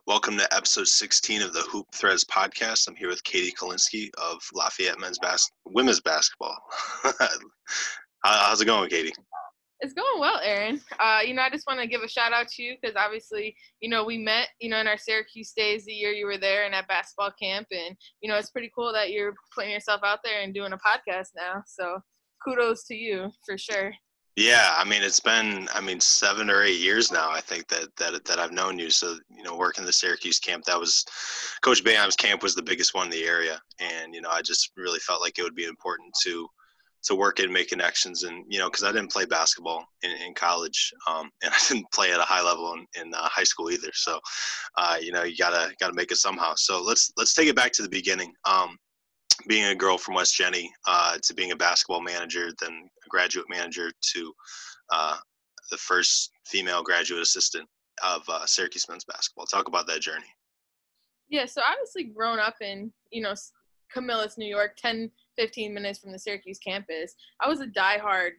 Welcome to episode 16 of the Hoop Threads podcast. I'm here with Katie Kolinski of Lafayette women's basketball. How's it going, Katie? It's going well, Aaron. I just want to give a shout out to you because obviously, we met, in our Syracuse days the year you were there and at basketball camp. And, it's pretty cool that you're putting yourself out there and doing a podcast now. So kudos to you for sure. Yeah, it's been 7 or 8 years now. I think that I've known you. So working the Syracuse camp, that was Coach Boeheim's camp was the biggest one in the area, and I just really felt like it would be important to work and make connections, and because I didn't play basketball in college, and I didn't play at a high level in high school either. So you gotta make it somehow. So let's take it back to the beginning. Being a girl from West Jenny, to being a basketball manager, then a graduate manager, to the first female graduate assistant of Syracuse men's basketball. Talk about that journey. Yeah, so obviously grown up in, Camillus, New York, 10-15 minutes from the Syracuse campus, I was a diehard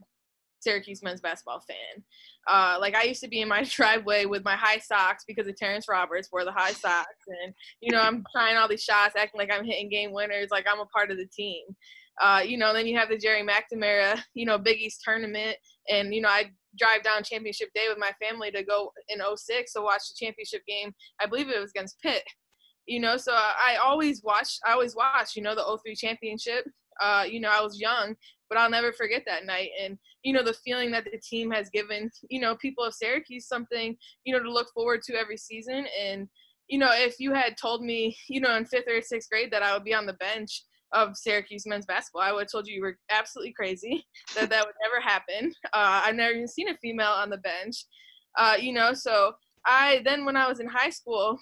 Syracuse men's basketball fan. I used to be in my driveway with my high socks because of Terrence Roberts wore the high socks. And, I'm trying all these shots, acting like I'm hitting game winners, like I'm a part of the team. Then you have the Jerry McNamara, Big East tournament. And, I drive down championship day with my family to go in 2006 to watch the championship game. I believe it was against Pitt. So I always watch, the 2003 championship. I was young, but I'll never forget that night. And, the feeling that the team has given, people of Syracuse something, to look forward to every season. And, if you had told me, in 5th or 6th grade that I would be on the bench of Syracuse men's basketball, I would have told you were absolutely crazy, that would never happen. I've never even seen a female on the bench, so when I was in high school,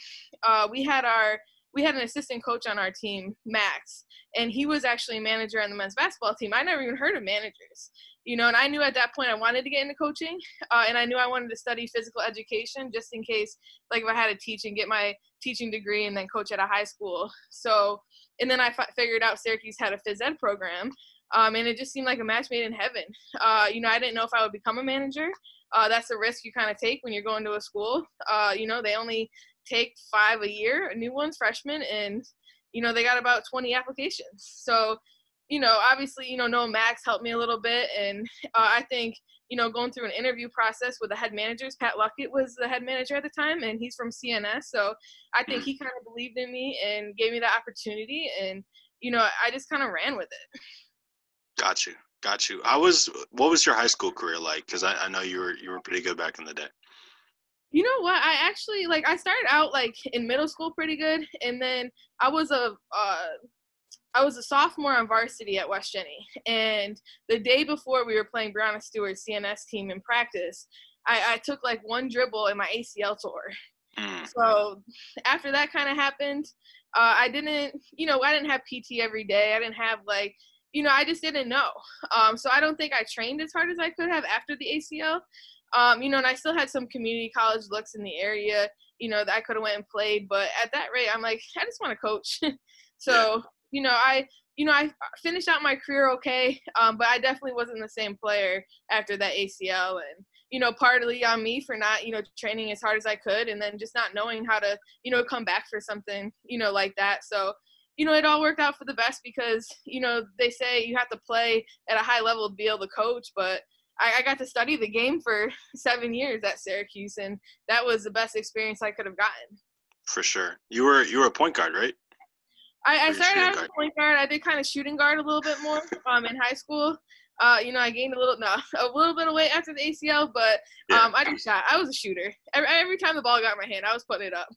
we had an assistant coach on our team, Max, and he was actually a manager on the men's basketball team. I never even heard of managers, and I knew at that point I wanted to get into coaching, and I knew I wanted to study physical education just in case, if I had to teach and get my teaching degree and then coach at a high school. So, and then I figured out Syracuse had a phys ed program, and it just seemed like a match made in heaven. I didn't know if I would become a manager. That's a risk you kind of take when you're going to a school. They only take 5 a year, new ones, freshmen, and, they got about 20 applications. So, obviously, Noah Max helped me a little bit. And I think, going through an interview process with the head managers, Pat Luckett was the head manager at the time, and he's from CNS. So I think he kind of believed in me and gave me the opportunity. And, I just kind of ran with it. Got you. What was your high school career like? Because I know you were pretty good back in the day. You know what? I actually, I started out, in middle school pretty good, and then I was a sophomore on varsity at West Jenny, and the day before we were playing Brianna Stewart's CNS team in practice, I took, one dribble and my ACL tore. So after that kind of happened, I didn't have PT every day. I didn't have, I just didn't know. So I don't think I trained as hard as I could have after the ACL. And I still had some community college looks in the area, that I could have went and played. But at that rate, I'm like, I just want to coach. So, I finished out my career okay, but I definitely wasn't the same player after that ACL. And, partly on me for not, training as hard as I could, and then just not knowing how to, come back for something, like that. So, it all worked out for the best because, they say you have to play at a high level to be able to coach, but I got to study the game for 7 years at Syracuse, and that was the best experience I could have gotten. For sure. You were a point guard, right? I started out as a point guard. I did kind of shooting guard a little bit more in high school. I gained a little bit of weight after the ACL, but I just shot. I was a shooter. Every time the ball got in my hand, I was putting it up.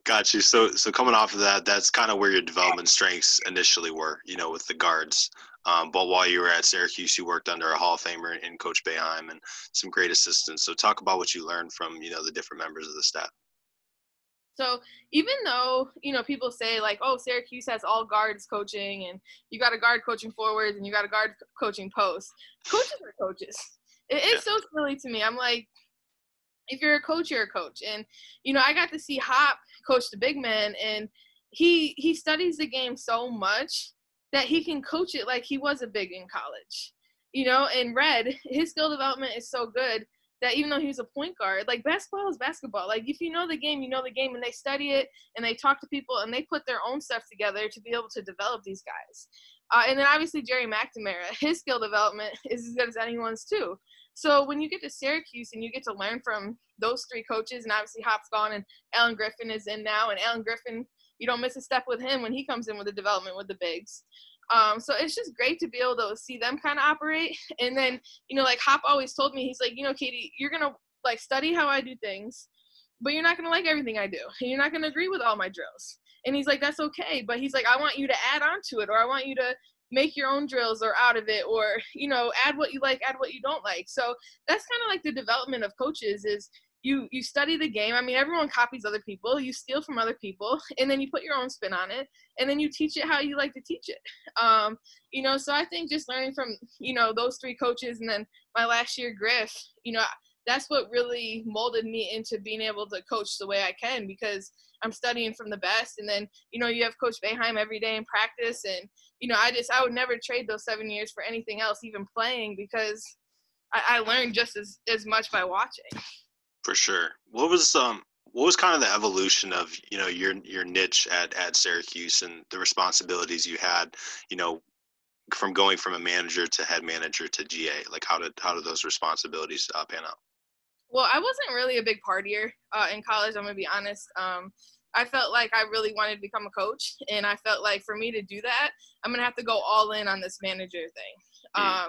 Got you. So coming off of that, that's kind of where your development strengths initially were, with the guards. But while you were at Syracuse, you worked under a Hall of Famer in Coach Boeheim and some great assistants. So talk about what you learned from, the different members of the staff. So even though, people say oh, Syracuse has all guards coaching and you got a guard coaching forwards and you got a guard coaching posts, coaches are coaches. It's so silly to me. I'm like, if you're a coach, you're a coach. And, I got to see Hop coach the big man, and he studies the game so much that he can coach it like he was a big in college. And Red, his skill development is so good that even though he was a point guard, like basketball is basketball. Like if you know the game, you know the game, and they study it and they talk to people and they put their own stuff together to be able to develop these guys. And then obviously Jerry McNamara, his skill development is as good as anyone's too. So when you get to Syracuse and you get to learn from those three coaches, and obviously Hop's gone and Alan Griffin is in now, and Alan Griffin, you don't miss a step with him when he comes in with the development with the bigs. So it's just great to be able to see them kind of operate. And then, like Hop always told me, he's like, Katie, you're going to like study how I do things, but you're not going to like everything I do. And you're not going to agree with all my drills. And he's like, that's okay. But he's like, I want you to add on to it, or I want you to make your own drills or out of it, or, add what you like, add what you don't like. So that's kind of like the development of coaches is, you study the game. I mean, everyone copies other people. You steal from other people, and then you put your own spin on it, and then you teach it how you like to teach it. So I think just learning from, those three coaches, and then my last year, Griff, that's what really molded me into being able to coach the way I can, because I'm studying from the best. And then, you have Coach Boeheim every day in practice. And, I would never trade those 7 years for anything else, even playing, because I learned just as much by watching. For sure. What was kind of the evolution of, your niche at Syracuse and the responsibilities you had, from going from a manager to head manager to GA? Like how did those responsibilities pan out? Well, I wasn't really a big partier in college. I'm going to be honest. I felt like I really wanted to become a coach, and I felt like for me to do that, I'm going to have to go all in on this manager thing.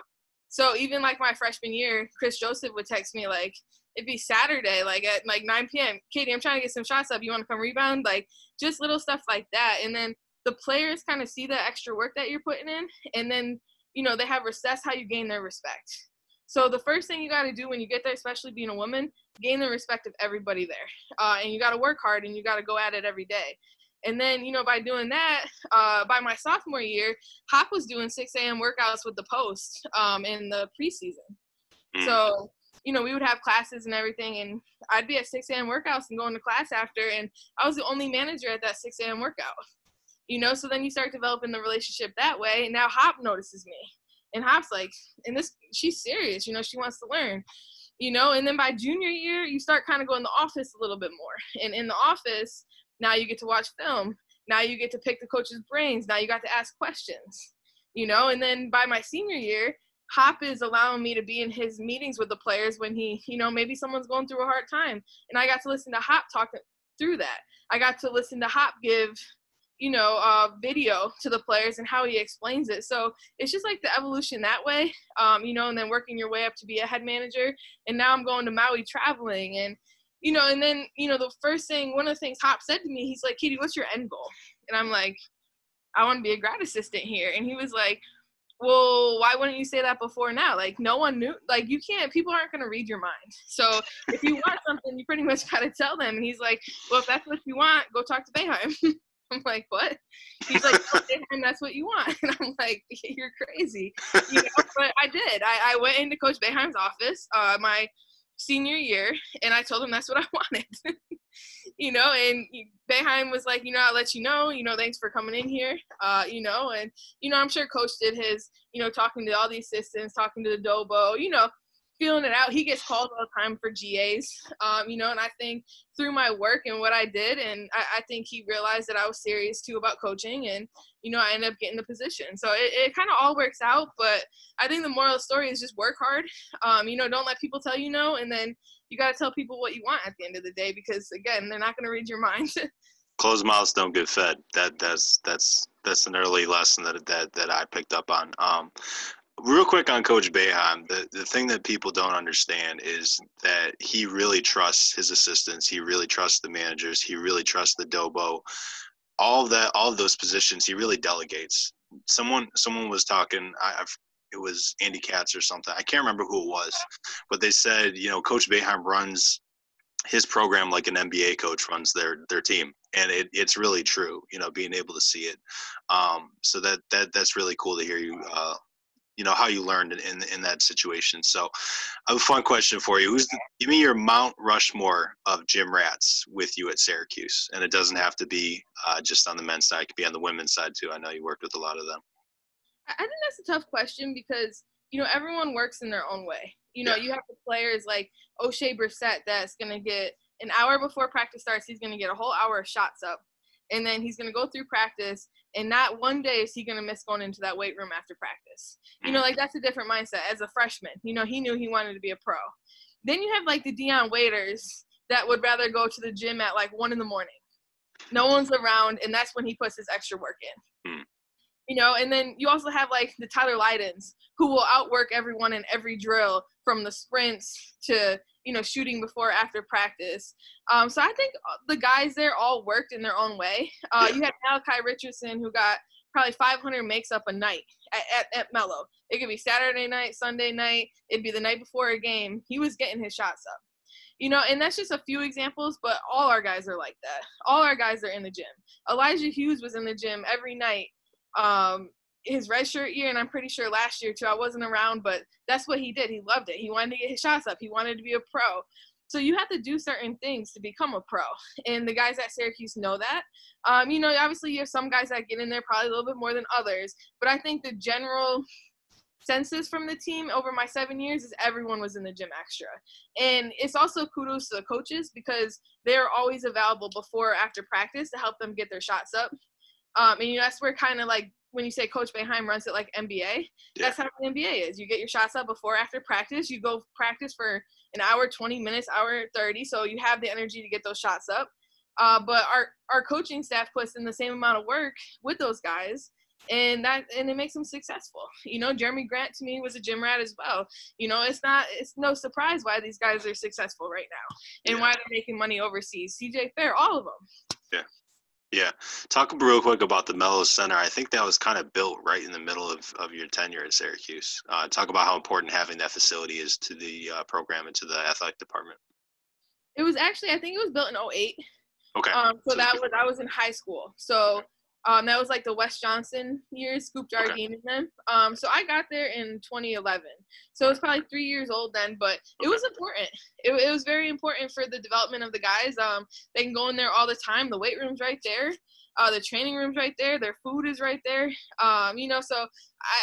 So even like my freshman year, Chris Joseph would text me like, it'd be Saturday, like at like 9 p.m. Katie, I'm trying to get some shots up. You want to come rebound? Like just little stuff like that. And then the players kind of see the extra work that you're putting in. And then, they have that's how you gain their respect. So the first thing you got to do when you get there, especially being a woman, gain the respect of everybody there. And you got to work hard, and you got to go at it every day. And then, by doing that, by my sophomore year, Hop was doing 6 a.m. workouts with the Post in the preseason. So, we would have classes and everything, and I'd be at 6 a.m. workouts and going to class after, and I was the only manager at that 6 a.m. workout. So then you start developing the relationship that way, and now Hop notices me. And Hop's like, she's serious, she wants to learn. And then by junior year, you start kind of going to the office a little bit more. And in the office, now you get to watch film. Now you get to pick the coach's brains. Now you got to ask questions, And then by my senior year, Hop is allowing me to be in his meetings with the players when he, maybe someone's going through a hard time. And I got to listen to Hop talk through that. I got to listen to Hop give, video to the players and how he explains it. So it's just like the evolution that way, and then working your way up to be a head manager. And now I'm going to Maui traveling, and, and then, one of the things Hop said to me, he's like, Katie, what's your end goal? And I'm like, I want to be a grad assistant here. And he was like, well, why wouldn't you say that before now? Like, no one knew. Like, you can't – people aren't going to read your mind. So if you want something, you pretty much got to tell them. And he's like, well, if that's what you want, go talk to Boeheim. I'm like, what? He's like, oh, Boeheim, that's what you want. And I'm like, you're crazy. But I did. I went into Coach Boeheim's office my senior year, and I told him that's what I wanted. And Boeheim was like, I'll let you know, thanks for coming in here, and, I'm sure Coach did his, talking to all the assistants, talking to the Dobo, feeling it out. He gets called all the time for GAs, and I think through my work and what I did, and I think he realized that I was serious too about coaching, and, I ended up getting the position. So it kind of all works out, but I think the moral of the story is just work hard. Don't let people tell you no, and then you got to tell people what you want at the end of the day, because again, they're not going to read your mind. Closed mouths don't get fed. That's an early lesson that I picked up on. Real quick on Coach Boeheim, the thing that people don't understand is that he really trusts his assistants. He really trusts the managers. He really trusts the Dobo. All of those positions, he really delegates. Someone was talking, it was Andy Katz or something. I can't remember who it was, but they said, Coach Boeheim runs his program like an NBA coach runs their team. And it's really true, being able to see it. So that's really cool to hear you, how you learned in that situation. So I have a fun question for you. Give me your Mount Rushmore of gym rats with you at Syracuse. And it doesn't have to be just on the men's side. It could be on the women's side too. I know you worked with a lot of them. I think that's a tough question because everyone works in their own way. You have the players like O'Shea Brissett that's going to get an hour before practice starts, he's going to get a whole hour of shots up. And then he's going to go through practice, and not one day is he going to miss going into that weight room after practice. That's a different mindset as a freshman. He knew he wanted to be a pro. Then you have like the Dion Waiters that would rather go to the gym at like 1 a.m. No one's around, and that's when he puts his extra work in. And then you also have like the Tyler Lydens who will outwork everyone in every drill, from the sprints to, shooting before, after practice. So I think the guys there all worked in their own way. You had Malachi Richardson who got probably 500 makes up a night at Mello. It could be Saturday night, Sunday night. It'd be the night before a game. He was getting his shots up. And that's just a few examples, but all our guys are like that. All our guys are in the gym. Elijah Hughes was in the gym every night. His redshirt year, and I'm pretty sure last year too. I wasn't around, but that's what he did. He loved it. He wanted to get his shots up. He wanted to be a pro. So you have to do certain things to become a pro, and the guys at Syracuse know that. Obviously you have some guys that get in there probably a little bit more than others, but I think the general census from the team over my 7 years is everyone was in the gym extra. And it's also kudos to the coaches because they're always available before or after practice to help them get their shots up. And that's where kind of like when you say Coach Boeheim runs it like NBA, that's how the NBA is. You get your shots up before, after practice. You go practice for an hour, 20 minutes, hour 30, so you have the energy to get those shots up. But our coaching staff puts in the same amount of work with those guys, and it makes them successful. Jeremy Grant to me was a gym rat as well. It's no surprise why these guys are successful right now and why they're making money overseas. CJ Fair, all of them. Yeah. Yeah. Talk real quick about the Mello Center. I think that was kind of built right in the middle of your tenure at Syracuse. Talk about how important having that facility is to the program and to the athletic department. It was actually, I think it was built in 2008. Okay. So I was in high school. So that was like the Wes Johnson years, Scoop Jardine and them. So I got there in 2011. So it was probably 3 years old then, but it was important. It was very important for the development of the guys. They can go in there all the time. The weight room's right there. The training room's right there. Their food is right there. So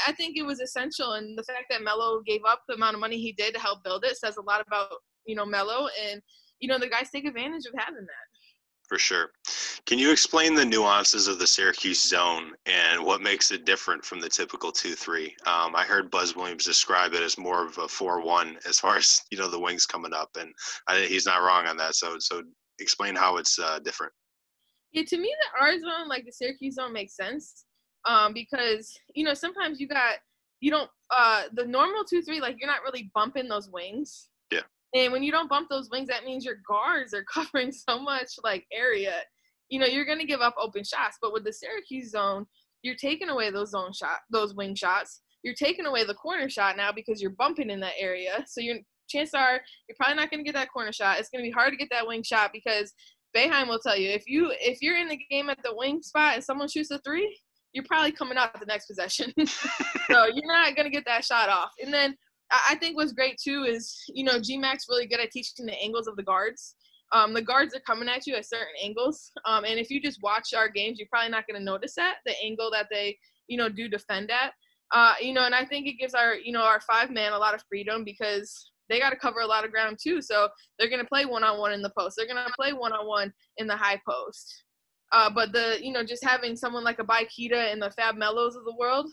I think it was essential. And the fact that Mello gave up the amount of money he did to help build it says a lot about, Mello. And, the guys take advantage of having that. For sure. Can you explain the nuances of the Syracuse zone and what makes it different from the typical 2-3? I heard Buzz Williams describe it as more of a 4-1 as far as, the wings coming up, and he's not wrong on that. So explain how it's different. Yeah, to me, our zone, like the Syracuse zone, makes sense because, sometimes the normal 2-3, like you're not really bumping those wings. Yeah. And when you don't bump those wings, that means your guards are covering so much like area. You're going to give up open shots. But with the Syracuse zone, you're taking away those wing shots. You're taking away the corner shot now because you're bumping in that area. So chances are you're probably not going to get that corner shot. It's going to be hard to get that wing shot because Boeheim will tell you if you're in the game at the wing spot and someone shoots a 3, you're probably coming out the next possession. So you're not going to get that shot off. And then I think what's great too is, GMac's really good at teaching the angles of the guards. The guards are coming at you at certain angles. And if you just watch our games, you're probably not going to notice the angle that they, do defend at. And I think it gives our 5-man a lot of freedom because they got to cover a lot of ground too. So they're going to play one-on-one in the post. They're going to play one-on-one in the high post. But just having someone like a Baikita and the Fab Mellos of the world,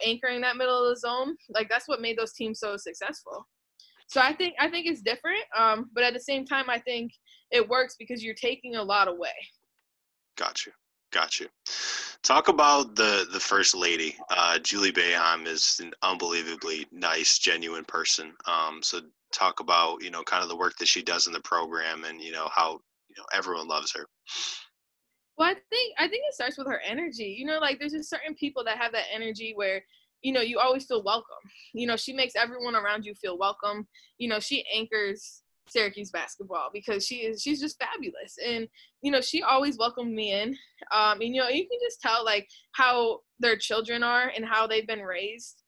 anchoring that middle of the zone, like that's what made those teams so successful. So I think it's different, but at the same time, I think it works because you're taking a lot away. Got you. Talk about the First Lady. Julie Boeheim is an unbelievably nice, genuine person. So talk about, kind of the work that she does in the program and, how, everyone loves her. Well, I think it starts with her energy. Like there's just certain people that have that energy where, you always feel welcome. She makes everyone around you feel welcome. She anchors Syracuse basketball because she's just fabulous. And, she always welcomed me in. And, you can just tell like how their children are and how they've been raised.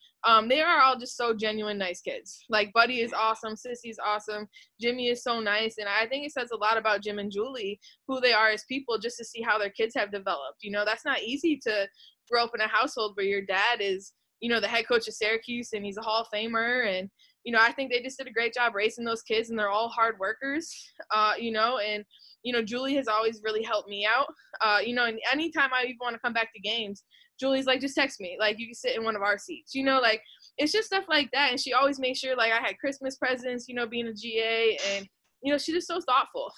They are all just so genuine, nice kids. Like Buddy is awesome. Sissy's awesome. Jimmy is so nice. And I think it says a lot about Jim and Julie, who they are as people, just to see how their kids have developed. That's not easy to grow up in a household where your dad is, the head coach of Syracuse, and he's a Hall of Famer. And, I think they just did a great job raising those kids, and they're all hard workers, and, Julie has always really helped me out, and anytime I even want to come back to games, Julie's like, just text me, like, you can sit in one of our seats, like, it's just stuff like that. And she always made sure, like, I had Christmas presents, being a GA, and, she's just so thoughtful.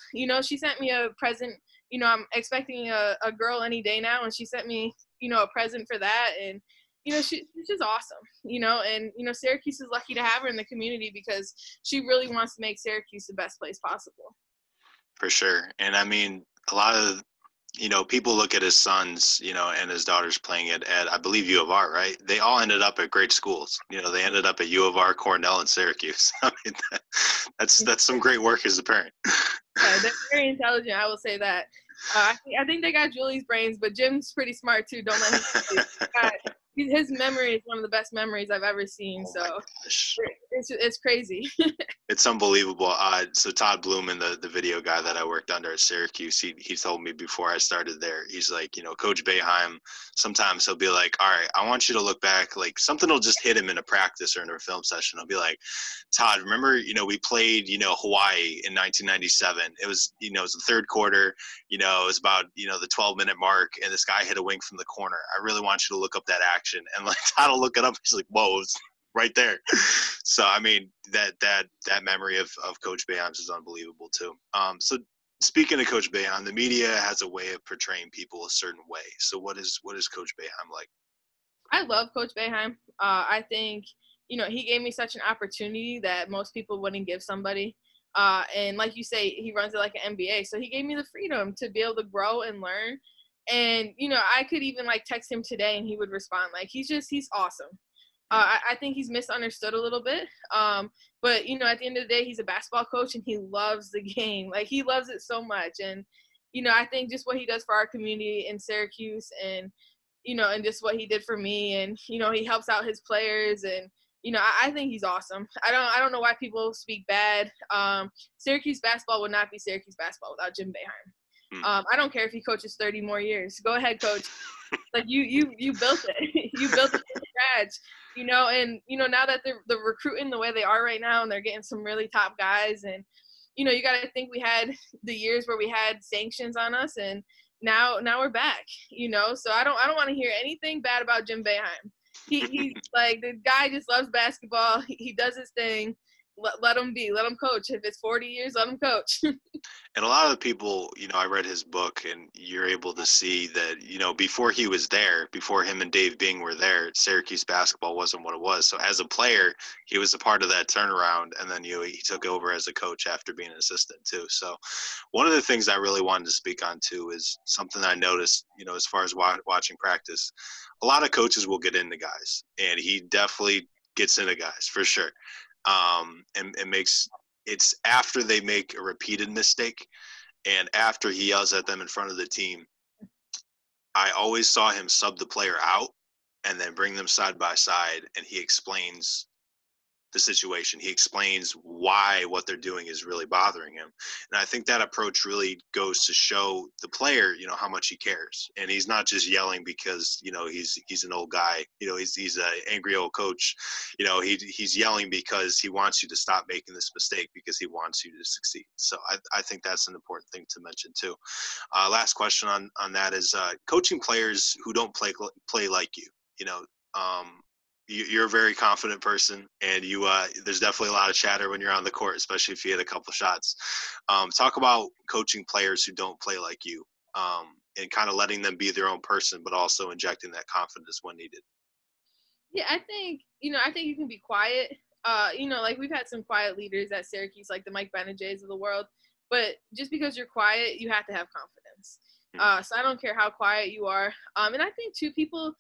She sent me a present, I'm expecting a girl any day now, and she sent me, a present for that. And, she's just awesome, and, Syracuse is lucky to have her in the community because she really wants to make Syracuse the best place possible. For sure. And I mean, a lot of, people look at his sons, and his daughters playing at I believe U of R, right? They all ended up at great schools. They ended up at U of R, Cornell, and Syracuse. I mean, that's some great work as a parent. Yeah, they're very intelligent, I will say that. I think they got Julie's brains, but Jim's pretty smart too. Don't let him his memory is one of the best memories I've ever seen. Oh, so it's crazy. It's unbelievable. So Todd Blumen, the video guy that I worked under at Syracuse, he told me before I started there, he's like, Coach Boeheim, sometimes he'll be like, all right, I want you to look back, like something will just hit him in a practice or in a film session. He'll be like, Todd, remember, we played, Hawaii in 1997. It was, it was the third quarter, it was about, the 12-minute mark, and this guy hit a wing from the corner. I really want you to look up that action. And like Todd will look it up. He's like, whoa, it's right there. So, I mean, that memory of Coach Boeheim's is unbelievable too. So speaking of Coach Boeheim, the media has a way of portraying people a certain way. So what is Coach Boeheim like? I love Coach Boeheim. I think, he gave me such an opportunity that most people wouldn't give somebody. And like you say, he runs it like an MBA. So he gave me the freedom to be able to grow and learn. And, I could even like text him today and he would respond. Like, he's awesome. I think he's misunderstood a little bit. But, at the end of the day, he's a basketball coach and he loves the game. Like, he loves it so much. And, I think just what he does for our community in Syracuse and, and just what he did for me. And, he helps out his players. And, I think he's awesome. I don't know why people speak bad. Syracuse basketball would not be Syracuse basketball without Jim Boeheim. I don't care if he coaches 30 more years. Go ahead, coach. Like you built it. You built it from scratch. And now that they're recruiting the way they are right now, and they're getting some really top guys, and you got to think we had the years where we had sanctions on us, and now we're back. So I don't want to hear anything bad about Jim Boeheim. He's like, the guy just loves basketball. He does his thing. Let him be. Let him coach. If it's 40 years, let him coach. And a lot of the people, I read his book, and you're able to see that, before he was there, before him and Dave Bing were there, Syracuse basketball wasn't what it was. So as a player, he was a part of that turnaround, and then he took over as a coach after being an assistant too. So one of the things I really wanted to speak on too is something I noticed, as far as watching practice. A lot of coaches will get into guys, and he definitely gets into guys for sure. And it's after they make a repeated mistake and after he yells at them in front of the team. I always saw him sub the player out and then bring them side by side, and he explains the situation. He explains why what they're doing is really bothering him. And I think that approach really goes to show the player, how much he cares. And he's not just yelling because, he's an old guy, he's an angry old coach. He's yelling because he wants you to stop making this mistake, because he wants you to succeed. So I think that's an important thing to mention too. Last question on that is coaching players who don't play like you. You're a very confident person, and there's definitely a lot of chatter when you're on the court, especially if you hit a couple shots. Talk about coaching players who don't play like you, and kind of letting them be their own person, but also injecting that confidence when needed. Yeah, I think you can be quiet. Like we've had some quiet leaders at Syracuse, like the Mike Benejays of the world, but just because you're quiet, you have to have confidence. So I don't care how quiet you are. And I think too, people,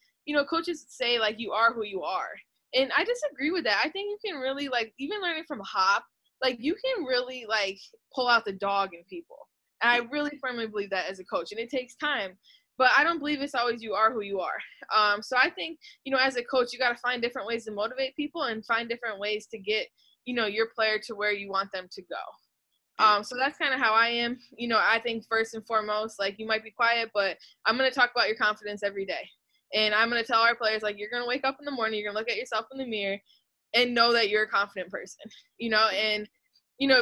coaches say like you are who you are. And I disagree with that. I think you can really, like, even learning from Hop, like you can really like pull out the dog in people. And I really firmly believe that as a coach, and it takes time. But I don't believe it's always you are who you are. So I think, as a coach, you got to find different ways to motivate people and find different ways to get, your player to where you want them to go. So that's kind of how I am. I think first and foremost, like, you might be quiet, but I'm going to talk about your confidence every day. And I'm going to tell our players, like, you're going to wake up in the morning, you're going to look at yourself in the mirror and know that you're a confident person, and,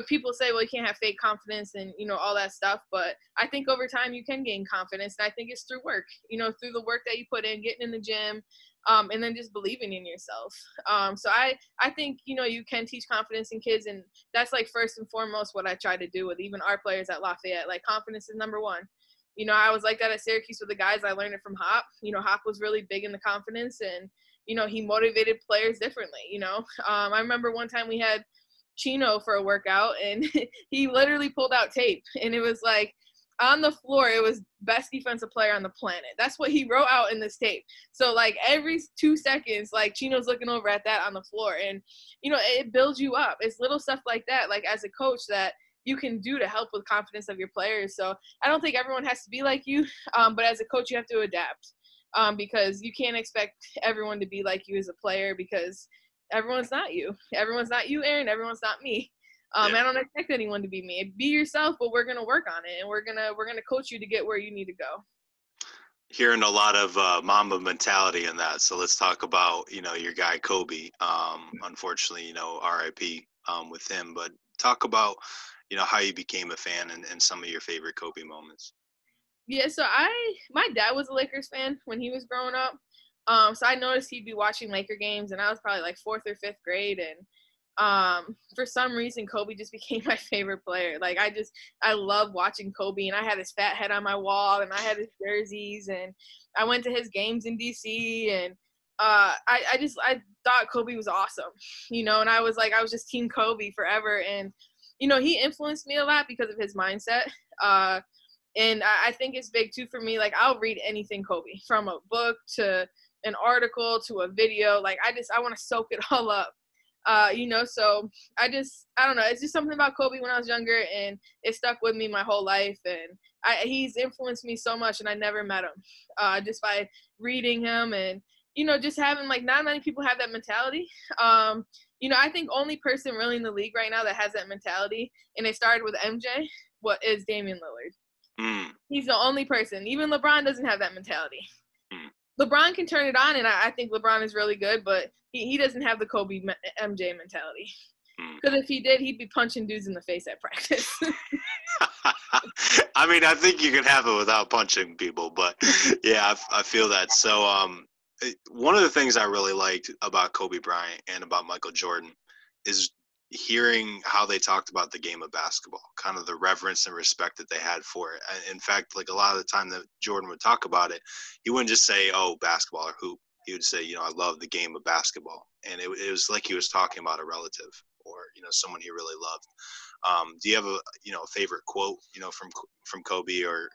people say, well, you can't have fake confidence and, all that stuff. But I think over time you can gain confidence. And I think it's through work, through the work that you put in, getting in the gym, and then just believing in yourself. So I think, you can teach confidence in kids. And that's like first and foremost what I try to do with even our players at Lafayette. Like, confidence is number one. I was like that at Syracuse with the guys. I learned it from Hop. Hop was really big in the confidence, and, he motivated players differently. I remember one time we had Chino for a workout, and he literally pulled out tape, and it was like on the floor, it was best defensive player on the planet. That's what he wrote out in this tape. So like every 2 seconds, like Chino's looking over at that on the floor, and, it builds you up. It's little stuff like that, like as a coach, that you can do to help with confidence of your players. So I don't think everyone has to be like you, but as a coach, you have to adapt, because you can't expect everyone to be like you as a player, because everyone's not you. Everyone's not you, Aaron. Everyone's not me. I don't expect anyone to be me. Be yourself, but we're gonna work on it, and we're gonna coach you to get where you need to go. Hearing a lot of Mamba mentality in that. So let's talk about your guy Kobe. Unfortunately, RIP with him. But talk about how you became a fan and some of your favorite Kobe moments. Yeah, so my dad was a Lakers fan when he was growing up. So I noticed he'd be watching Laker games, and I was probably like 4th or 5th grade, and for some reason Kobe just became my favorite player. Like I love watching Kobe, and I had his fat head on my wall, and I had his jerseys, and I went to his games in DC, and I thought Kobe was awesome, and I was just team Kobe forever. And he influenced me a lot because of his mindset. And I think it's big too for me. Like, I'll read anything Kobe, from a book to an article to a video. Like, I want to soak it all up. So I don't know. It's just something about Kobe when I was younger, and it stuck with me my whole life. And he's influenced me so much, and I never met him, just by reading him and, just having, like, not many people have that mentality. I think only person really in the league right now that has that mentality, and it started with MJ, is Damian Lillard. He's the only person. Even LeBron doesn't have that mentality. LeBron can turn it on, and I think LeBron is really good, but he doesn't have the Kobe MJ mentality. Because if he did, he'd be punching dudes in the face at practice. I mean, I think you can have it without punching people, but yeah, I feel that. So one of the things I really liked about Kobe Bryant and about Michael Jordan is hearing how they talked about the game of basketball, kind of the reverence and respect that they had for it. In fact, like, a lot of the time that Jordan would talk about it, he wouldn't just say, oh, basketball or hoop. He would say, I love the game of basketball. And it was like he was talking about a relative or, someone he really loved. Do you have a favorite quote, from Kobe, or,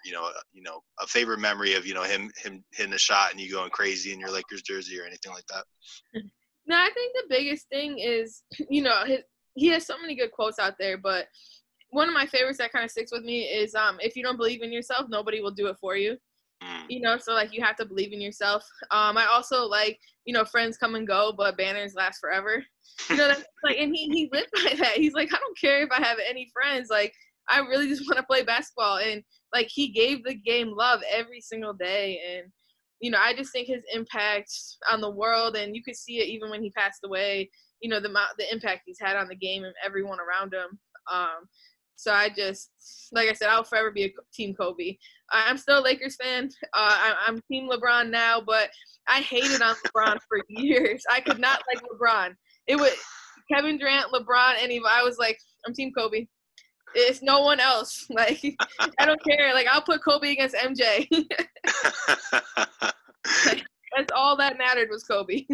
a favorite memory of, him hitting a shot and you going crazy in your Lakers jersey or anything like that? No, I think the biggest thing is, he has so many good quotes out there, but one of my favorites that kind of sticks with me is, if you don't believe in yourself, nobody will do it for you. So, like, you have to believe in yourself. I also like, friends come and go, but banners last forever. That's like, and he lived by that. He's like, I don't care if I have any friends. Like, I really just want to play basketball. And, like, he gave the game love every single day. And, I just think his impact on the world, and you could see it even when he passed away, the impact he's had on the game and everyone around him. So I just, like I said, I'll forever be a team Kobe. I'm still a Lakers fan. I'm team LeBron now, but I hated on LeBron for years. I could not like LeBron. It was Kevin Durant, LeBron, I was like, I'm team Kobe. It's no one else. Like, I don't care. Like, I'll put Kobe against MJ. Like, that's all that mattered was Kobe.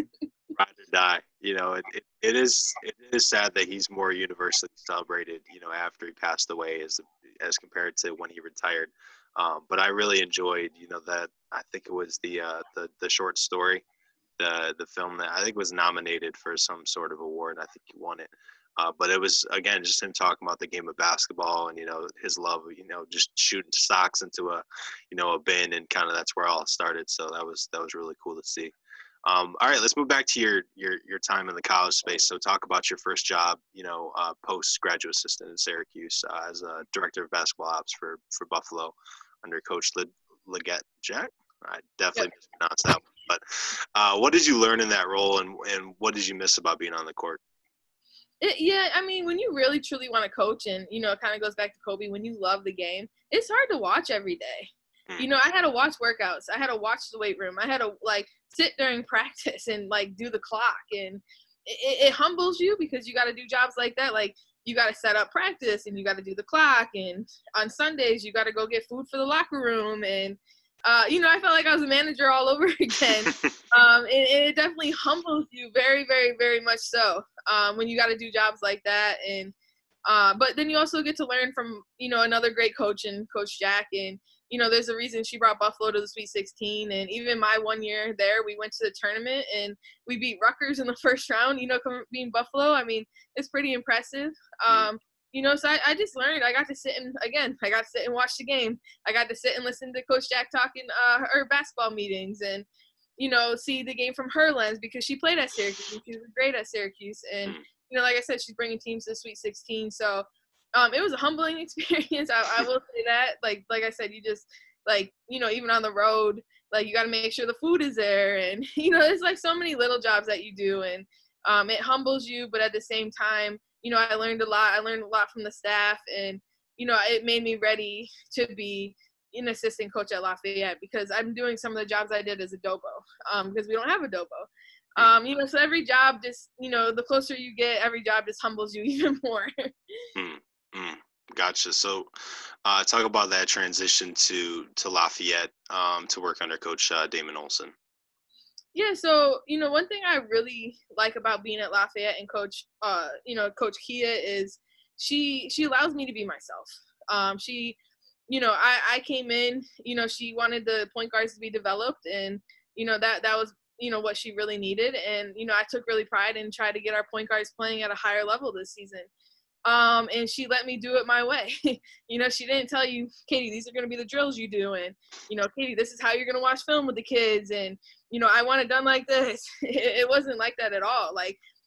Ride or die. It is sad that he's more universally celebrated, after he passed away as compared to when he retired. But I really enjoyed, that. I think it was the short story, the film that I think was nominated for some sort of award. I think he won it. But it was, again, just him talking about the game of basketball and, his love of, just shooting socks into a bin, and kind of that's where it all started. So that was really cool to see. All right, let's move back to your time in the college space. So talk about your first job, postgraduate assistant in Syracuse, as a director of basketball ops for Buffalo under Coach Leggett Jack. I definitely mispronounced that one. But what did you learn in that role, and what did you miss about being on the court? Yeah, I mean, when you really truly want to coach, and it kind of goes back to Kobe, when you love the game, it's hard to watch every day. I had to watch workouts. I had to watch the weight room. I had to sit during practice and do the clock, and it humbles you because you got to do jobs like that. You got to set up practice, and you got to do the clock, and on Sundays you got to go get food for the locker room, and I felt like I was a manager all over again. It definitely humbles you very, very, very much so when you got to do jobs like that. And but then you also get to learn from, another great coach, and Coach Jack. And, there's a reason she brought Buffalo to the Sweet 16. And even my 1 year there, we went to the tournament and we beat Rutgers in the first round, being Buffalo. I mean, it's pretty impressive. So I just learned. I got to sit and watch the game. I got to sit and listen to Coach Jack talk in her basketball meetings, and, see the game from her lens because she played at Syracuse and she was great at Syracuse. And, like I said, she's bringing teams to the Sweet 16. So it was a humbling experience. I will say that. Like I said, you just, even on the road, you got to make sure the food is there. And, there's so many little jobs that you do. And it humbles you, but at the same time, I learned a lot. I learned a lot from the staff, and, it made me ready to be an assistant coach at Lafayette because I'm doing some of the jobs I did as a dobo because we don't have a dobo. So every job just, the closer you get, every job just humbles you even more. Gotcha. So talk about that transition to Lafayette to work under Coach Damon Olson. Yeah, so, one thing I really like about being at Lafayette and Coach Kia is she allows me to be myself. I came in, she wanted the point guards to be developed, and, that was, what she really needed. And, I took really pride in trying to get our point guards playing at a higher level this season. And she let me do it my way. She didn't tell you, Katie, these are going to be the drills you do. And, Katie, this is how you're going to watch film with the kids. And, I want it done like this. It wasn't like that at all.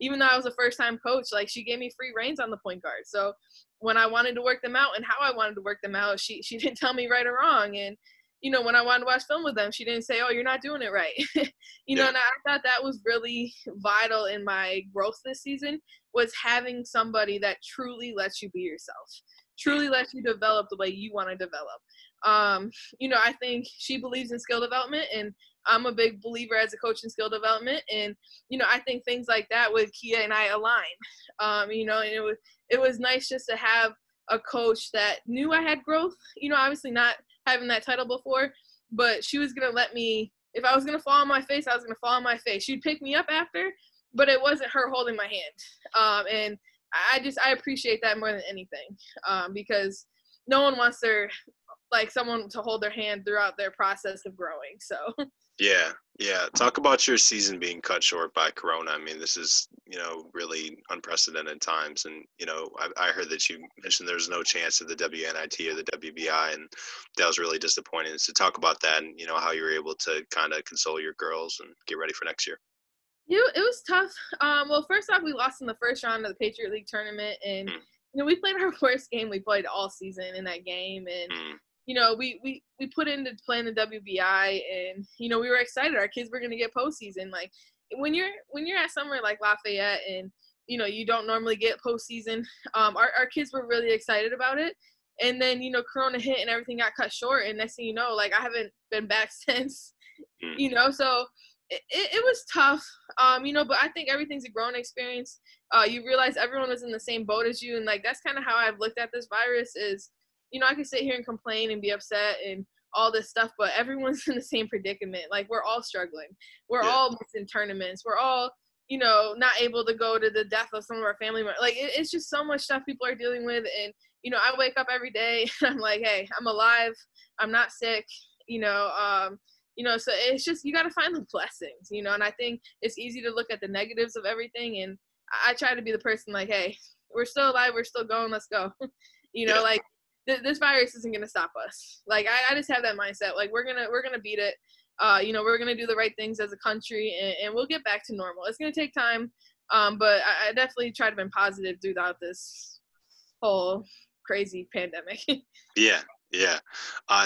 Even though I was a first-time coach, she gave me free reins on the point guard. So when I wanted to work them out and how I wanted to work them out, she didn't tell me right or wrong. And, when I wanted to watch film with them, she didn't say, oh, you're not doing it right. And I thought that was really vital in my growth this season, was having somebody that truly lets you be yourself, truly lets you develop the way you want to develop. I think she believes in skill development, and I'm a big believer as a coach in skill development. And, I think things like that with Kia and I align. And it was nice just to have a coach that knew I had growth, obviously not having that title before, but she was going to let me, if I was going to fall on my face, I was going to fall on my face. She'd pick me up after, but it wasn't her holding my hand. And I appreciate that more than anything, because no one wants someone to hold their hand throughout their process of growing. So. Yeah. Talk about your season being cut short by Corona. I mean, this is, really unprecedented times. And, I heard that you mentioned there's no chance of the WNIT or the WBI, and that was really disappointing. So talk about that and, how you were able to kind of console your girls and get ready for next year. Yeah, it was tough. Well, first off, we lost in the first round of the Patriot League tournament, and, we played our worst game we played all season in that game. And, we put into playing the WBI, and, we were excited. Our kids were going to get postseason. When you're at somewhere like Lafayette and, you don't normally get postseason, our kids were really excited about it. And then, Corona hit and everything got cut short. And next thing you know, I haven't been back since, so it was tough, but I think everything's a growing experience. You realize everyone was in the same boat as you. And that's kind of how I've looked at this virus is, I can sit here and complain and be upset and all this stuff, but everyone's in the same predicament. We're all struggling. We're all missing tournaments. We're all, not able to go to the death of some of our family members. It's just so much stuff people are dealing with. And, I wake up every day and I'm like, hey, I'm alive. I'm not sick, so it's just, you got to find the blessings, and I think it's easy to look at the negatives of everything. And I try to be the person hey, we're still alive. We're still going. Let's go. This virus isn't going to stop us. I just have that mindset. We're going to beat it. We're going to do the right things as a country, and we'll get back to normal. It's going to take time. But I definitely try to be positive throughout this whole crazy pandemic. Yeah. Yeah.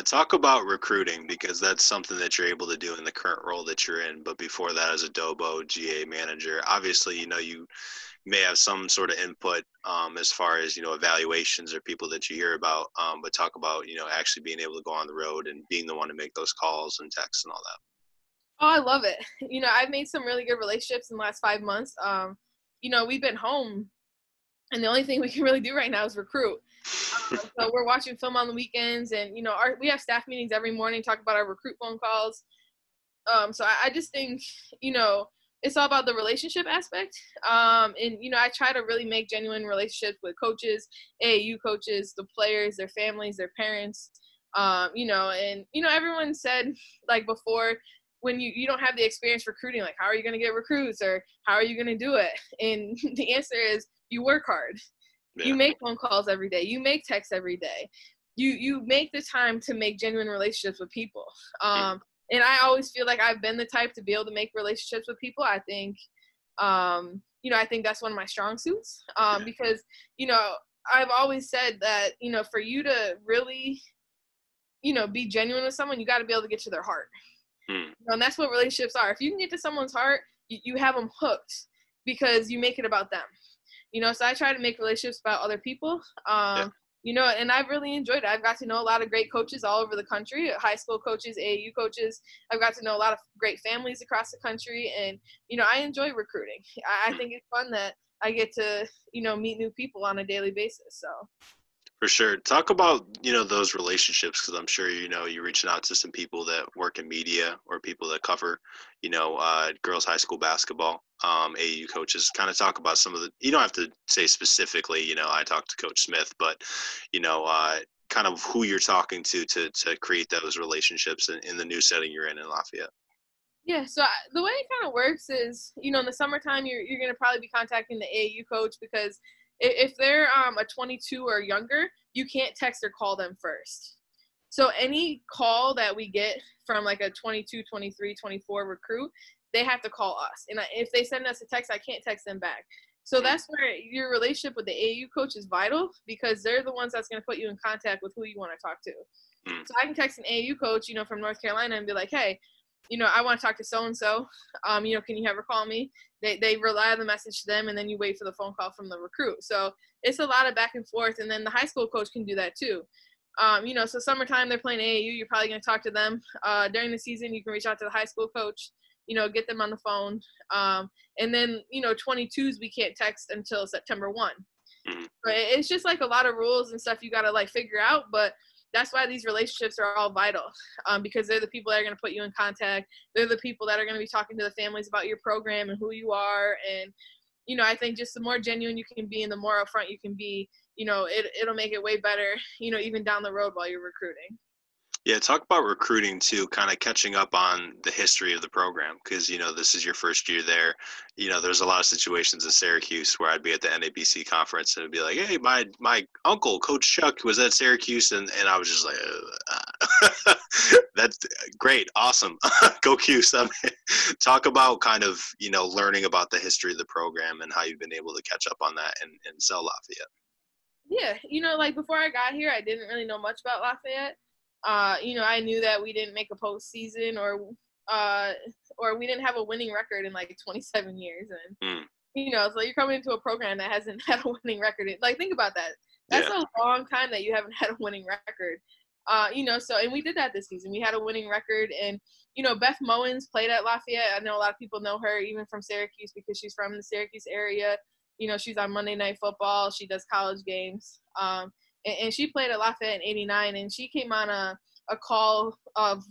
Talk about recruiting, because that's something that you're able to do in the current role that you're in. But before that, as a Dobo GA manager, obviously, you may have some sort of input as far as, evaluations or people that you hear about. But talk about, actually being able to go on the road and being the one to make those calls and texts and all that. Oh, I love it. I've made some really good relationships in the last 5 months. We've been home, and the only thing we can really do right now is recruit. So we're watching film on the weekends, and we have staff meetings every morning, talk about our recruit phone calls. So I just think it's all about the relationship aspect. And I try to really make genuine relationships with coaches, AAU coaches, the players, their families, their parents. And everyone said, like, before, when you don't have the experience recruiting, like, how are you going to get recruits, or how are you going to do it? And the answer is you work hard. Yeah. You make phone calls every day. You make texts every day. You make the time to make genuine relationships with people. And I always feel like I've been the type to be able to make relationships with people. I think, I think that's one of my strong suits. Because, I've always said that, for you to really, be genuine with someone, you got to be able to get to their heart. And that's what relationships are. If you can get to someone's heart, you have them hooked, because you make it about them. So I try to make relationships about other people. And I've really enjoyed it. I've got to know a lot of great coaches all over the country, high school coaches, AAU coaches. I've got to know a lot of great families across the country. And, I enjoy recruiting. I think it's fun that I get to, meet new people on a daily basis. So. For sure. Talk about, those relationships, because I'm sure, you're reaching out to some people that work in media or people that cover, girls high school basketball, AAU coaches. Kind of talk about some of the, you don't have to say specifically, I talked to Coach Smith, but, kind of who you're talking to create those relationships in the new setting you're in Lafayette. Yeah, so the way it kind of works is, in the summertime, you're going to probably be contacting the AAU coach, because if they're a 22 or younger, you can't text or call them first. So any call that we get from like a 22, 23, 24 recruit, they have to call us. And if they send us a text, I can't text them back. So that's where your relationship with the AAU coach is vital, because they're the ones that's going to put you in contact with who you want to talk to. So I can text an AAU coach, from North Carolina and be like, hey, I want to talk to so-and-so, can you have her call me? They rely on the message to them, and then you wait for the phone call from the recruit. So it's a lot of back and forth, and then the high school coach can do that too. So summertime they're playing AAU, you're probably going to talk to them. During the season, you can reach out to the high school coach, get them on the phone. And then, 22s we can't text until September 1. But it's just like a lot of rules and stuff you got to like figure out, but that's why these relationships are all vital, because they're the people that are going to put you in contact. They're the people that are going to be talking to the families about your program and who you are. And, I think just the more genuine you can be and the more upfront you can be, it'll make it way better, even down the road while you're recruiting. Yeah, talk about recruiting too, kind of catching up on the history of the program, because, this is your first year there. There's a lot of situations at Syracuse where I'd be at the NABC conference and it'd be like, hey, my uncle, Coach Chuck, was at Syracuse. And I was just like, that's great. Awesome. Go Cuse. Talk about kind of, learning about the history of the program and how you've been able to catch up on that and sell Lafayette. Yeah, like before I got here, I didn't really know much about Lafayette. I knew that we didn't make a postseason or we didn't have a winning record in like 27 years. And, so you're coming into a program that hasn't had a winning record. Like, think about that. That's a long time that you haven't had a winning record. And we did that this season. We had a winning record. And, Beth Mowens played at Lafayette. I know a lot of people know her even from Syracuse because she's from the Syracuse area. She's on Monday Night Football. She does college games. And she played at Lafayette in '89, and she came on a call of,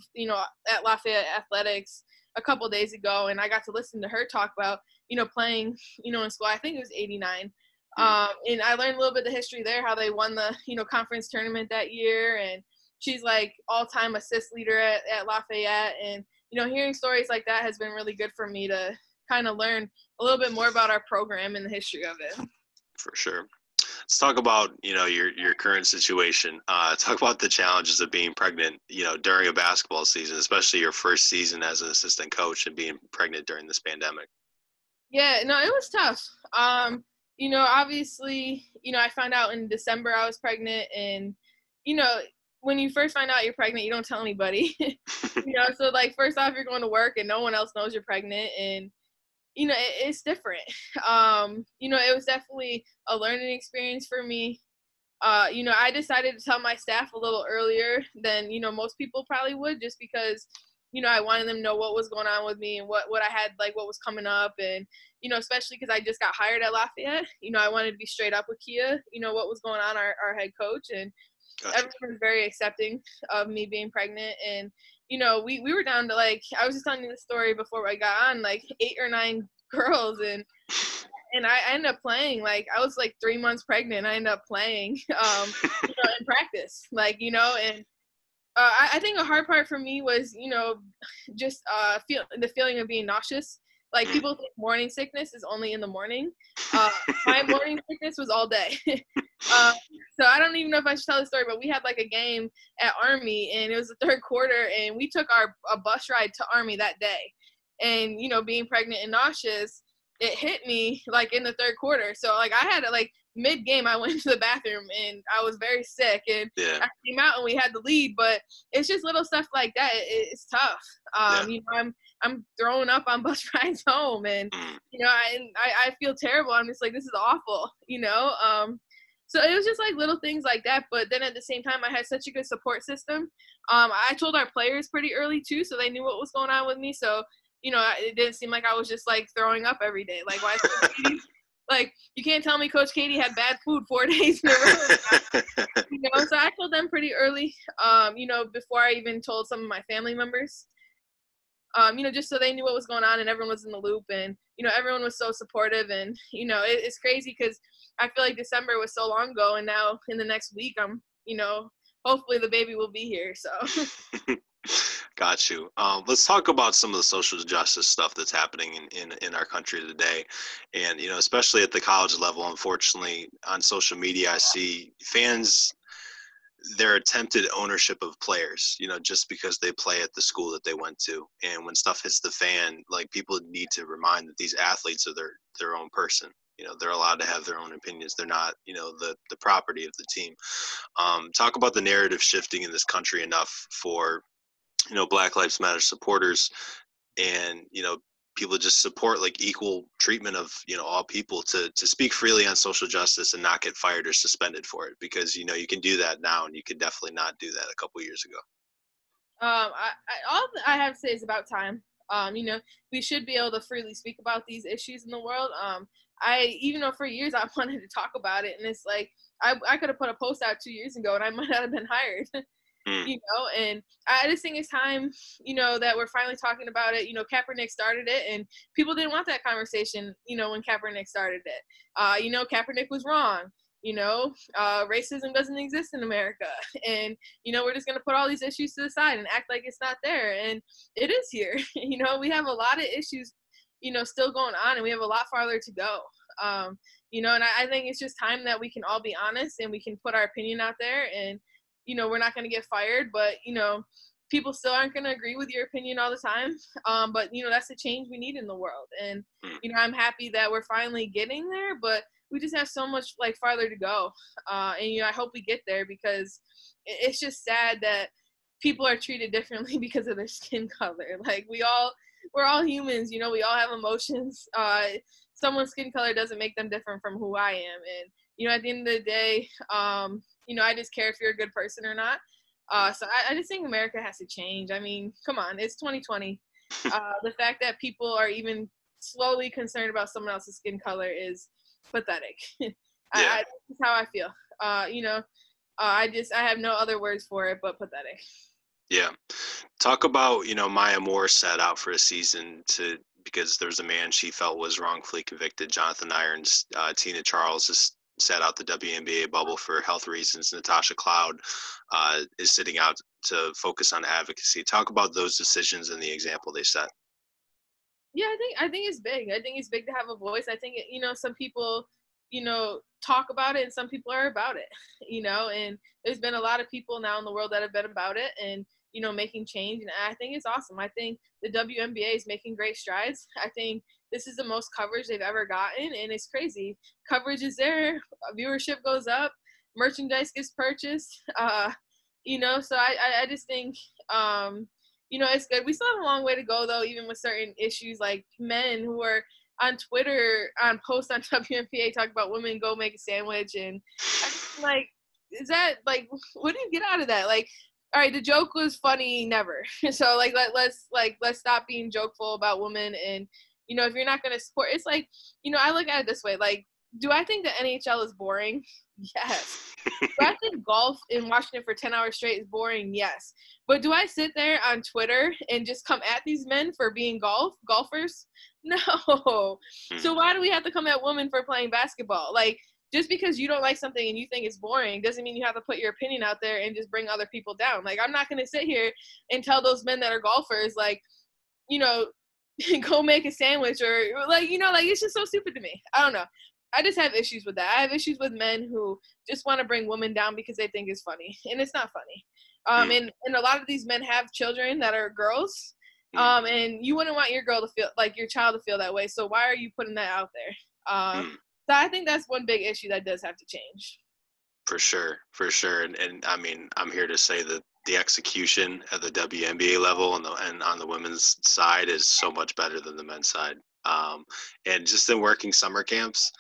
at Lafayette Athletics a couple days ago, and I got to listen to her talk about, playing, in school. I think it was '89. And I learned a little bit of the history there, how they won the, conference tournament that year. And she's like all-time assist leader at Lafayette. And, hearing stories like that has been really good for me to kind of learn a little bit more about our program and the history of it. For sure. Let's talk about, your current situation. Talk about the challenges of being pregnant, during a basketball season, especially your first season as an assistant coach and being pregnant during this pandemic. Yeah, no, it was tough. Obviously, I found out in December I was pregnant, and, when you first find out you're pregnant, you don't tell anybody. So like first off, you're going to work and no one else knows you're pregnant, and it's different. It was definitely a learning experience for me. I decided to tell my staff a little earlier than most people probably would, just because I wanted them to know what was going on with me and what I had, like what was coming up, and especially because I just got hired at Lafayette. I wanted to be straight up with Cuse, what was going on, our head coach, and Gotcha. everyone was very accepting of me being pregnant. And we were down to, like, I was just telling you the story before I got on, like 8 or 9 girls, and I ended up playing. Like, I was like 3 months pregnant. I ended up playing, in practice, and I think a hard part for me was, just the feeling of being nauseous. Like, people think morning sickness is only in the morning. My morning sickness was all day. So I don't even know if I should tell the story, but we had like a game at Army, and it was the 3rd quarter, and we took a bus ride to Army that day. And, being pregnant and nauseous, it hit me like in the 3rd quarter. So like I had to, like, mid-game, I went to the bathroom and I was very sick, and I came out and we had the lead. But it's just little stuff like that. It's tough. I'm throwing up on bus rides home, and I feel terrible. I'm just like, this is awful. So it was just like little things like that. But then at the same time, I had such a good support system. I told our players pretty early too, so they knew what was going on with me. So it didn't seem like I was just like throwing up every day. Like, why? Like, you can't tell me Coach Katie had bad food 4 days in a row. So I told them pretty early, before I even told some of my family members, just so they knew what was going on and everyone was in the loop, and, everyone was so supportive. And, it's crazy because I feel like December was so long ago, and now in the next week, I'm, hopefully the baby will be here. So. Got you. Let's talk about some of the social justice stuff that's happening in our country today. And, especially at the college level, unfortunately, on social media, I see fans, their attempted ownership of players, just because they play at the school that they went to. And when stuff hits the fan, like, people need to remind that these athletes are their own person. They're allowed to have their own opinions. They're not, the property of the team. Talk about the narrative shifting in this country enough for Black Lives Matter supporters, and people just support, like, equal treatment of all people to speak freely on social justice and not get fired or suspended for it, because you can do that now, and you could definitely not do that a couple years ago. All I have to say is about time. We should be able to freely speak about these issues in the world. Even though for years I wanted to talk about it, and it's like I could have put a post out 2 years ago and I might not have been hired. And I just think it's time, that we're finally talking about it. Kaepernick started it, and people didn't want that conversation, when Kaepernick started it. Kaepernick was wrong. Racism doesn't exist in America. And, we're just going to put all these issues to the side and act like it's not there. And it is here. We have a lot of issues, still going on, and we have a lot farther to go. And I think it's just time that we can all be honest and we can put our opinion out there, and we're not going to get fired, but, people still aren't going to agree with your opinion all the time. But, that's the change we need in the world. And, I'm happy that we're finally getting there, but we just have so much, like, farther to go. And, I hope we get there, because it's just sad that people are treated differently because of their skin color. Like, we're all humans, we all have emotions. Someone's skin color doesn't make them different from who I am. And, at the end of the day, I just care if you're a good person or not. So I just think America has to change. I mean, come on, it's 2020. The fact that people are even slowly concerned about someone else's skin color is pathetic. That's how I feel. I have no other words for it but pathetic. Yeah. Talk about, Maya Moore sat out for a season because there was a man she felt was wrongfully convicted. Jonathan Irons, Tina Charles is sat out the WNBA bubble for health reasons. Natasha Cloud is sitting out to focus on advocacy. Talk about those decisions and the example they set. Yeah, I think it's big. I think it's big to have a voice. I think, some people, talk about it and some people are about it, and there's been a lot of people now in the world that have been about it and, making change. And I think it's awesome. I think the WNBA is making great strides. I think this is the most coverage they've ever gotten, and it's crazy. Coverage is there, viewership goes up, merchandise gets purchased. So I just think, it's good. We still have a long way to go, though, even with certain issues like men who are on Twitter, on posts on WNBA, talk about women go make a sandwich. And I'm like, is that, like, what do you get out of that? Like, all right, the joke was funny, never. So, like, let's stop being jokeful about women. And, if you're not going to support, it's like, I look at it this way. Like, do I think the NHL is boring? Yes. Do I think golf and watching it for 10 hours straight is boring? Yes. But do I sit there on Twitter and just come at these men for being golfers? No. So why do we have to come at women for playing basketball? Like, just because you don't like something and you think it's boring doesn't mean you have to put your opinion out there and just bring other people down. Like, I'm not going to sit here and tell those men that are golfers, like, go make a sandwich, or like, it's just so stupid to me. I don't know. I just have issues with that. I have issues with men who just want to bring women down because they think it's funny, and it's not funny. And a lot of these men have children that are girls, and you wouldn't want your girl to feel like your child to feel that way. So why are you putting that out there? So I think that's one big issue that does have to change. For sure. And I mean, I'm here to say that the execution at the WNBA level and on the women's side is so much better than the men's side. And just in working summer camps,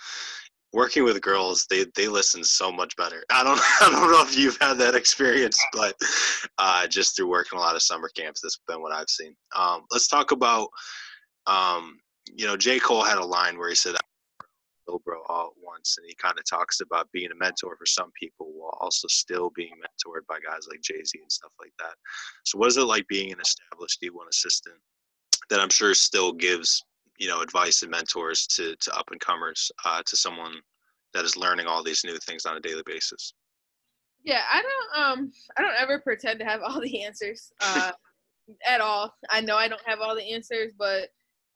working with girls, they listen so much better. I don't know if you've had that experience, but just through working a lot of summer camps, that's been what I've seen. Let's talk about, J. Cole had a line where he said, bro all at once, and he kind of talks about being a mentor for some people while also still being mentored by guys like Jay-Z and stuff like that. So what is it like being an established D1 assistant that I'm sure still gives advice and mentors to up and comers, to someone that is learning all these new things on a daily basis? Yeah, I don't ever pretend to have all the answers at all. I know I don't have all the answers, but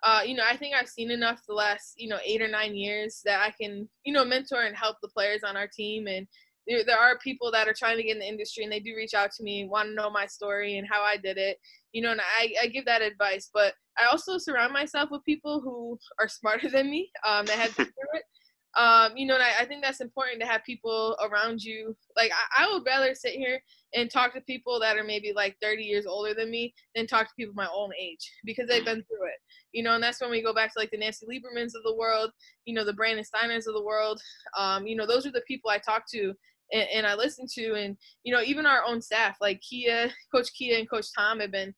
I think I've seen enough the last 8 or 9 years that I can mentor and help the players on our team. And there are people that are trying to get in the industry, and they do reach out to me and want to know my story and how I did it, and I give that advice. But I also surround myself with people who are smarter than me, that have been through it. And I think that's important to have people around you. Like, I would rather sit here and talk to people that are maybe like 30 years older than me than talk to people my own age, because they've been through it. And that's when we go back to like the Nancy Liebermans of the world, the Brandon Steiners of the world. Those are the people I talk to and I listen to. And, even our own staff, like Coach Kia and Coach Tom have been,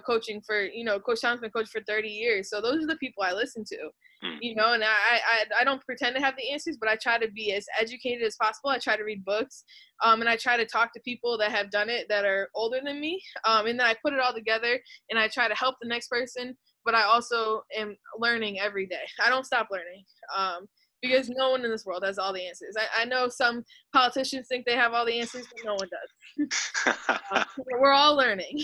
coaching for, Coach Tom's been coaching for 30 years. So those are the people I listen to. And I don't pretend to have the answers, but I try to be as educated as possible. I try to read books, and I try to talk to people that have done it that are older than me, and then I put it all together, and I try to help the next person, but I also am learning every day. I don't stop learning, because no one in this world has all the answers. I know some politicians think they have all the answers, but no one does. We're all learning.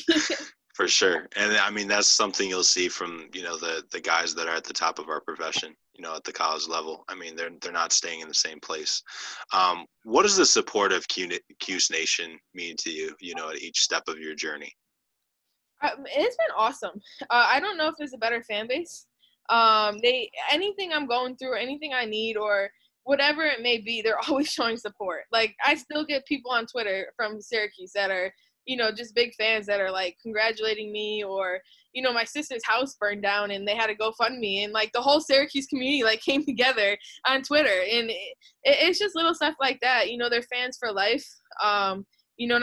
For sure. And I mean, that's something you'll see from, the guys that are at the top of our profession, at the college level. I mean, they're not staying in the same place. What does the support of Cuse Nation mean to you, at each step of your journey? It's been awesome. I don't know if there's a better fan base. Anything I'm going through, or anything I need, or whatever it may be, they're always showing support. Like, I still get people on Twitter from Syracuse that are, just big fans that are like congratulating me, or, my sister's house burned down and they had to GoFundMe, and like the whole Syracuse community like came together on Twitter. And it's just little stuff like that. They're fans for life. And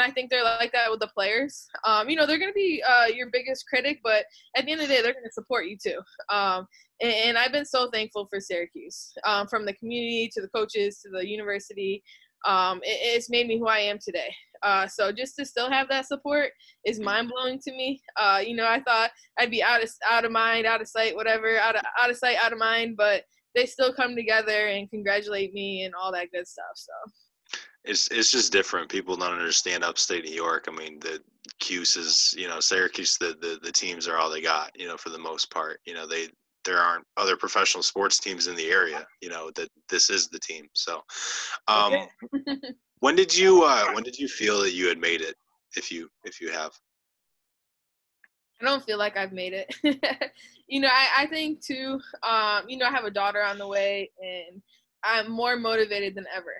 I think they're like that with the players. They're going to be your biggest critic, but at the end of the day, they're going to support you too. And I've been so thankful for Syracuse, from the community to the coaches to the university. It's made me who I am today. So just to still have that support is mind blowing to me. I thought I'd be out of mind, out of sight, whatever, out of sight, out of mind, but they still come together and congratulate me and all that good stuff. So. It's just different. People don't understand upstate New York. I mean, the Cuse is, Syracuse, the teams are all they got, for the most part. There aren't other professional sports teams in the area, that this is the team. So when did you feel that you had made it, if you have? I don't feel like I've made it. I think too, I have a daughter on the way, and I'm more motivated than ever.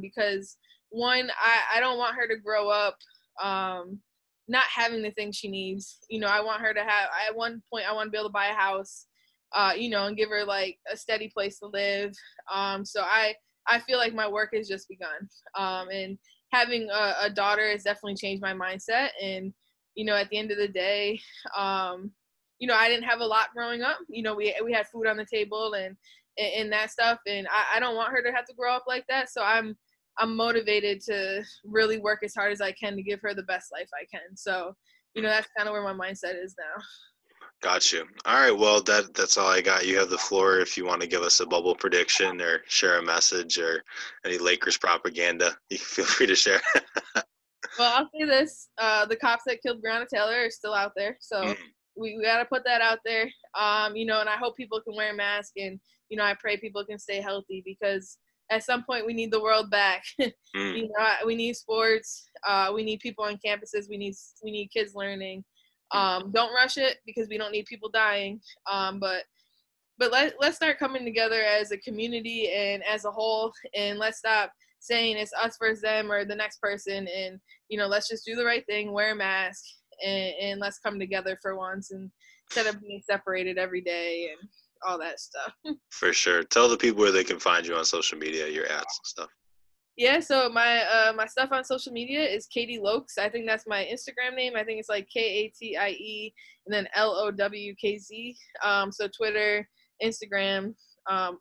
Because one, I don't want her to grow up not having the things she needs. I want her to have, at one point, I want to be able to buy a house, and give her like a steady place to live. So I feel like my work has just begun. And having a daughter has definitely changed my mindset. And, at the end of the day, I didn't have a lot growing up. We had food on the table and that stuff. And I don't want her to have to grow up like that. So I'm motivated to really work as hard as I can to give her the best life I can. So, that's kind of where my mindset is now. Got you. All right. Well, that's all I got. You have the floor if you want to give us a bubble prediction or share a message or any Lakers propaganda. You can feel free to share. Well, I'll say this. The cops that killed Breonna Taylor are still out there. So we got to put that out there. And I hope people can wear a mask. And, I pray people can stay healthy because at some point we need the world back. We need sports. We need people on campuses. We need kids learning. Don't rush it because we don't need people dying. But let's start coming together as a community and as a whole, and let's stop saying it's us versus them or the next person. And, let's just do the right thing, wear a mask, and let's come together for once and instead of being separated every day and all that stuff. For sure. Tell the people where they can find you on social media, your ads and stuff. Yeah, so my stuff on social media is Katie Lokes. I think that's my Instagram name. I think it's like KATIE and then LOWKZ. So Twitter, Instagram. I'm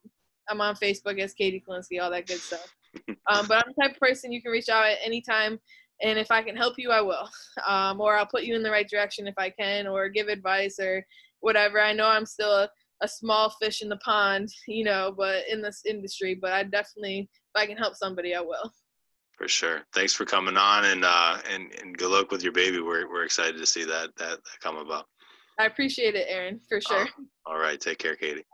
on Facebook as Katie Kolinski, all that good stuff. But I'm the type of person you can reach out at any time, and if I can help you, I will. Or I'll put you in the right direction if I can, or give advice or whatever. I know I'm still a small fish in the pond, but in this industry. But I definitely, if I can help somebody, I will. For sure. Thanks for coming on, and good luck with your baby. We're excited to see that come about. I appreciate it, Aaron, for sure. All right. Take care, Katie.